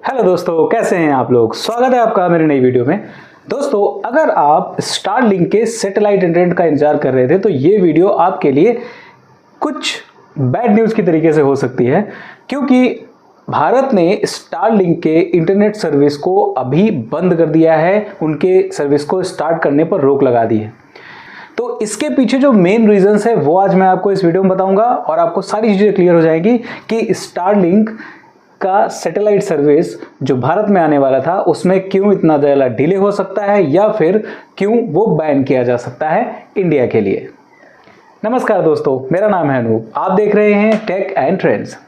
Hello दोस्तों, कैसे हैं आप लोग। स्वागत है आपका मेरी नई वीडियो में। दोस्तों, अगर आप स्टारलिंक के सैटेलाइट इंटरनेट का इंतजार कर रहे थे तो ये वीडियो आपके लिए कुछ बैड न्यूज़ की तरीके से हो सकती है, क्योंकि भारत ने स्टारलिंक के इंटरनेट सर्विस को अभी बंद कर दिया है। उनके सर्विस को स्टार्ट करने पर रोक लगा दी है। तो इसके पीछे जो मेन रीजंस है वो आज मैं आपको इस वीडियो में बताऊंगा और आपको सारी चीज़ें क्लियर हो जाएगी कि स्टारलिंक का सैटेलाइट सर्विस जो भारत में आने वाला था उसमें क्यों इतना ज़्यादा डिले हो सकता है या फिर क्यों वो बैन किया जा सकता है इंडिया के लिए। नमस्कार दोस्तों, मेरा नाम है अनूप। आप देख रहे हैं टेक एंड ट्रेंड्स।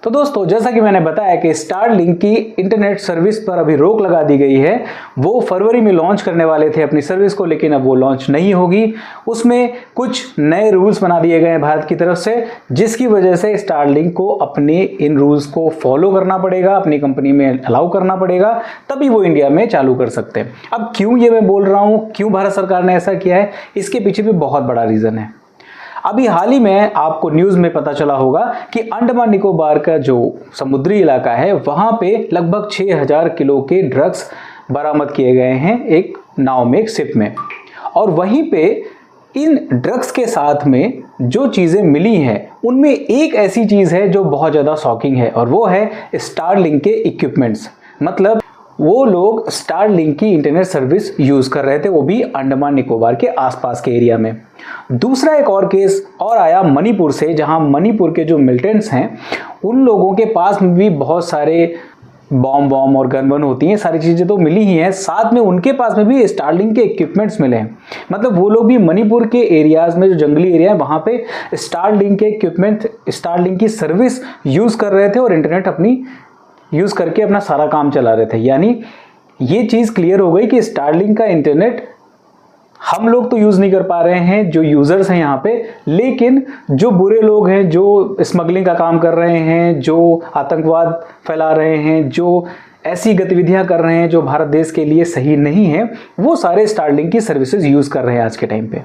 तो दोस्तों, जैसा कि मैंने बताया कि स्टारलिंक की इंटरनेट सर्विस पर अभी रोक लगा दी गई है। वो फरवरी में लॉन्च करने वाले थे अपनी सर्विस को, लेकिन अब वो लॉन्च नहीं होगी। उसमें कुछ नए रूल्स बना दिए गए हैं भारत की तरफ से, जिसकी वजह से स्टारलिंक को अपने इन रूल्स को फॉलो करना पड़ेगा, अपनी कंपनी में अलाउ करना पड़ेगा, तभी वो इंडिया में चालू कर सकते हैं। अब क्यों ये मैं बोल रहा हूँ, क्यों भारत सरकार ने ऐसा किया है, इसके पीछे भी बहुत बड़ा रीज़न है। अभी हाल ही में आपको न्यूज़ में पता चला होगा कि अंडमान निकोबार का जो समुद्री इलाका है वहाँ पे लगभग 6000 किलो के ड्रग्स बरामद किए गए हैं एक नाव में, एक शिप में। और वहीं पे इन ड्रग्स के साथ में जो चीज़ें मिली हैं उनमें एक ऐसी चीज़ है जो बहुत ज़्यादा शॉकिंग है, और वो है स्टारलिंक के इक्विपमेंट्स। मतलब वो लोग स्टारलिंक की इंटरनेट सर्विस यूज़ कर रहे थे, वो भी अंडमान निकोबार के आसपास के एरिया में। दूसरा एक और केस और आया मणिपुर से, जहां मणिपुर के जो मिलिटेंट्स हैं उन लोगों के पास में भी बहुत सारे बॉम्ब और गन होती हैं, सारी चीज़ें तो मिली ही हैं, साथ में उनके पास में भी स्टारलिंक के इक्विपमेंट्स मिले हैं। मतलब वो लोग भी मणिपुर के एरियाज़ में, जो जंगली एरिया है वहाँ पे स्टारलिंक के इक्विपमेंट, स्टारलिंक की सर्विस यूज़ कर रहे थे और इंटरनेट अपनी यूज़ करके अपना सारा काम चला रहे थे। यानी ये चीज़ क्लियर हो गई कि स्टारलिंक का इंटरनेट हम लोग तो यूज़ नहीं कर पा रहे हैं, जो यूज़र्स हैं यहाँ पे, लेकिन जो बुरे लोग हैं, जो स्मगलिंग का काम कर रहे हैं, जो आतंकवाद फैला रहे हैं, जो ऐसी गतिविधियाँ कर रहे हैं जो भारत देश के लिए सही नहीं है, वो सारे स्टारलिंक की सर्विसेज यूज़ कर रहे हैं आज के टाइम पे।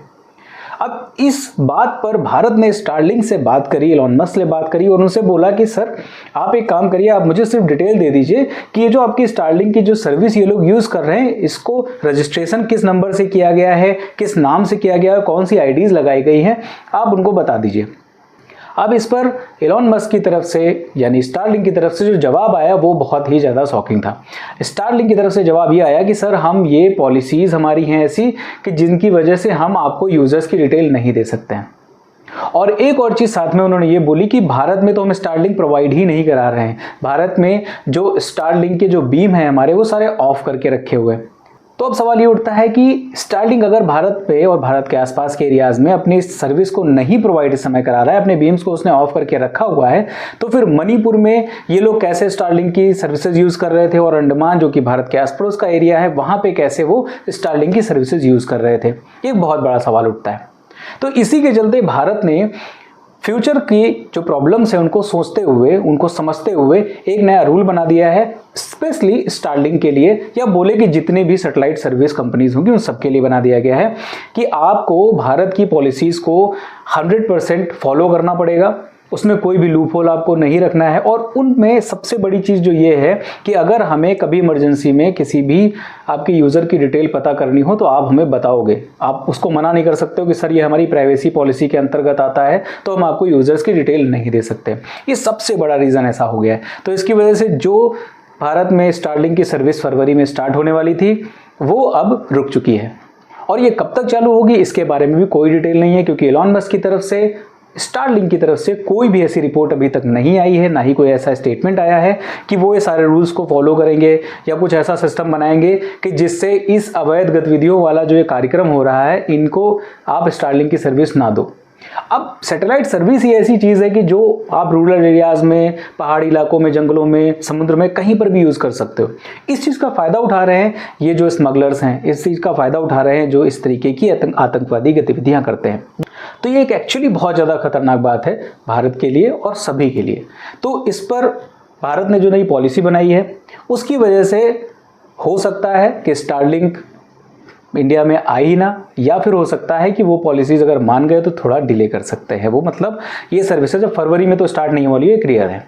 अब इस बात पर भारत ने स्टारलिंक से बात करी, एलोन मस्क से बात करी और उनसे बोला कि सर आप एक काम करिए, आप मुझे सिर्फ डिटेल दे दीजिए कि ये जो आपकी स्टारलिंक की जो सर्विस ये लोग यूज़ कर रहे हैं, इसको रजिस्ट्रेशन किस नंबर से किया गया है, किस नाम से किया गया है, कौन सी आईडीज़ लगाई गई हैं, आप उनको बता दीजिए। अब इस पर एलोन मस्क की तरफ से यानी स्टारलिंक की तरफ से जो जवाब आया वो बहुत ही ज़्यादा शॉकिंग था। स्टारलिंक की तरफ से जवाब ये आया कि सर हम ये पॉलिसीज़ हमारी हैं ऐसी कि जिनकी वजह से हम आपको यूज़र्स की डिटेल नहीं दे सकते हैं। और एक और चीज़ साथ में उन्होंने ये बोली कि भारत में तो हम स्टारलिंक प्रोवाइड ही नहीं करा रहे हैं, भारत में जो स्टारलिंक के जो बीम हैं हमारे वो सारे ऑफ करके रखे हुए हैं। तो अब सवाल ये उठता है कि स्टारलिंक अगर भारत पे और भारत के आसपास के एरियाज़ में अपनी सर्विस को नहीं प्रोवाइड इस समय करा रहा है, अपने बीम्स को उसने ऑफ करके रखा हुआ है, तो फिर मणिपुर में ये लोग कैसे स्टारलिंक की सर्विसेज यूज़ कर रहे थे, और अंडमान जो कि भारत के आस पड़ोस का एरिया है वहाँ पे कैसे वो स्टारलिंक की सर्विसेज यूज़ कर रहे थे, एक बहुत बड़ा सवाल उठता है। तो इसी के चलते भारत ने फ्यूचर की जो प्रॉब्लम्स है उनको सोचते हुए, उनको समझते हुए एक नया रूल बना दिया है स्पेशली स्टारलिंक के लिए, या बोले कि जितने भी सैटेलाइट सर्विस कंपनीज होंगी उन सबके लिए बना दिया गया है कि आपको भारत की पॉलिसीज़ को 100% फॉलो करना पड़ेगा। उसमें कोई भी लूप होल आपको नहीं रखना है। और उनमें सबसे बड़ी चीज़ जो ये है कि अगर हमें कभी इमरजेंसी में किसी भी आपके यूज़र की डिटेल पता करनी हो तो आप हमें बताओगे, आप उसको मना नहीं कर सकते हो कि सर ये हमारी प्राइवेसी पॉलिसी के अंतर्गत आता है तो हम आपको यूज़र्स की डिटेल नहीं दे सकते। ये सबसे बड़ा रीज़न ऐसा हो गया है। तो इसकी वजह से जो भारत में स्टारलिंक की सर्विस फरवरी में स्टार्ट होने वाली थी वो अब रुक चुकी है, और ये कब तक चालू होगी इसके बारे में भी कोई डिटेल नहीं है, क्योंकि एलोन मस्क की तरफ से, स्टारलिंक की तरफ से कोई भी ऐसी रिपोर्ट अभी तक नहीं आई है, ना ही कोई ऐसा स्टेटमेंट आया है कि वो ये सारे रूल्स को फॉलो करेंगे या कुछ ऐसा सिस्टम बनाएंगे कि जिससे इस अवैध गतिविधियों वाला जो ये कार्यक्रम हो रहा है इनको आप स्टारलिंक की सर्विस ना दो। अब सैटेलाइट सर्विस ही ऐसी चीज़ है कि जो आप रूरल एरियाज़ में, पहाड़ी इलाकों में, जंगलों में, समुद्र में कहीं पर भी यूज़ कर सकते हो। इस चीज़ का फ़ायदा उठा रहे हैं ये जो स्मगलर्स हैं, इस चीज़ का फ़ायदा उठा रहे हैं जो इस तरीके की आतंकवादी गतिविधियाँ करते हैं। तो ये एक एक्चुअली बहुत ज़्यादा खतरनाक बात है भारत के लिए और सभी के लिए। तो इस पर भारत ने जो नई पॉलिसी बनाई है उसकी वजह से हो सकता है कि स्टारलिंक इंडिया में आ ही ना, या फिर हो सकता है कि वो पॉलिसीज़ अगर मान गए तो थोड़ा डिले कर सकते हैं वो, मतलब ये सर्विसेज अब फरवरी में तो स्टार्ट नहीं वाली है, क्लियर है।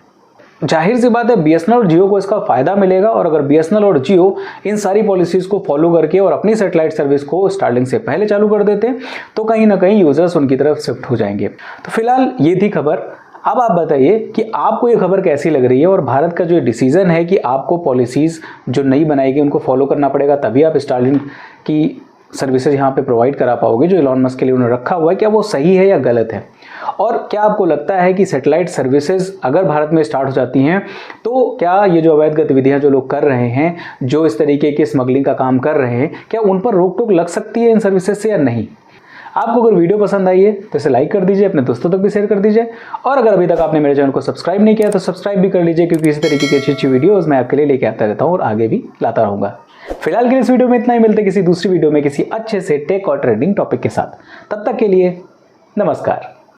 जाहिर सी बात है बीएसएनएल और जियो को इसका फायदा मिलेगा, और अगर बीएसएनएल और जियो इन सारी पॉलिसीज को फॉलो करके और अपनी सैटेलाइट सर्विस को स्टारलिंक से पहले चालू कर देते तो कहीं ना कहीं यूजर्स उनकी तरफ शिफ्ट हो जाएंगे। तो फिलहाल ये थी खबर। अब आप बताइए कि आपको ये खबर कैसी लग रही है, और भारत का जो डिसीजन है कि आपको पॉलिसीज जो नई बनाएगी उनको फॉलो करना पड़ेगा, तभी आप स्टारलिंक की सर्विसेज यहाँ पे प्रोवाइड करा पाओगे जो इलॉन मस्क के लिए उन्होंने रखा हुआ है, क्या वो सही है या गलत है? और क्या आपको लगता है कि सैटेलाइट सर्विसेज अगर भारत में स्टार्ट हो जाती हैं तो क्या ये जो अवैध गतिविधियां जो लोग कर रहे हैं, जो इस तरीके की स्मगलिंग का काम कर रहे हैं, क्या उन पर रोक टोक लग सकती है इन सर्विसेज से या नहीं? आपको अगर वीडियो पसंद आई है तो इसे लाइक कर दीजिए, अपने दोस्तों तक भी शेयर कर दीजिए, और अगर अभी तक आपने मेरे चैनल को सब्सक्राइब नहीं किया तो सब्सक्राइब भी कर लीजिए, क्योंकि इसी तरीके की अच्छी अच्छी वीडियोज़ मैं आपके लिए लेके आता रहता हूँ और आगे भी लाता रहूँगा। फिलहाल के लिए इस वीडियो में इतना ही, मिलते किसी दूसरी वीडियो में किसी अच्छे से टेक और ट्रेंडिंग टॉपिक के साथ। तब तक के लिए नमस्कार।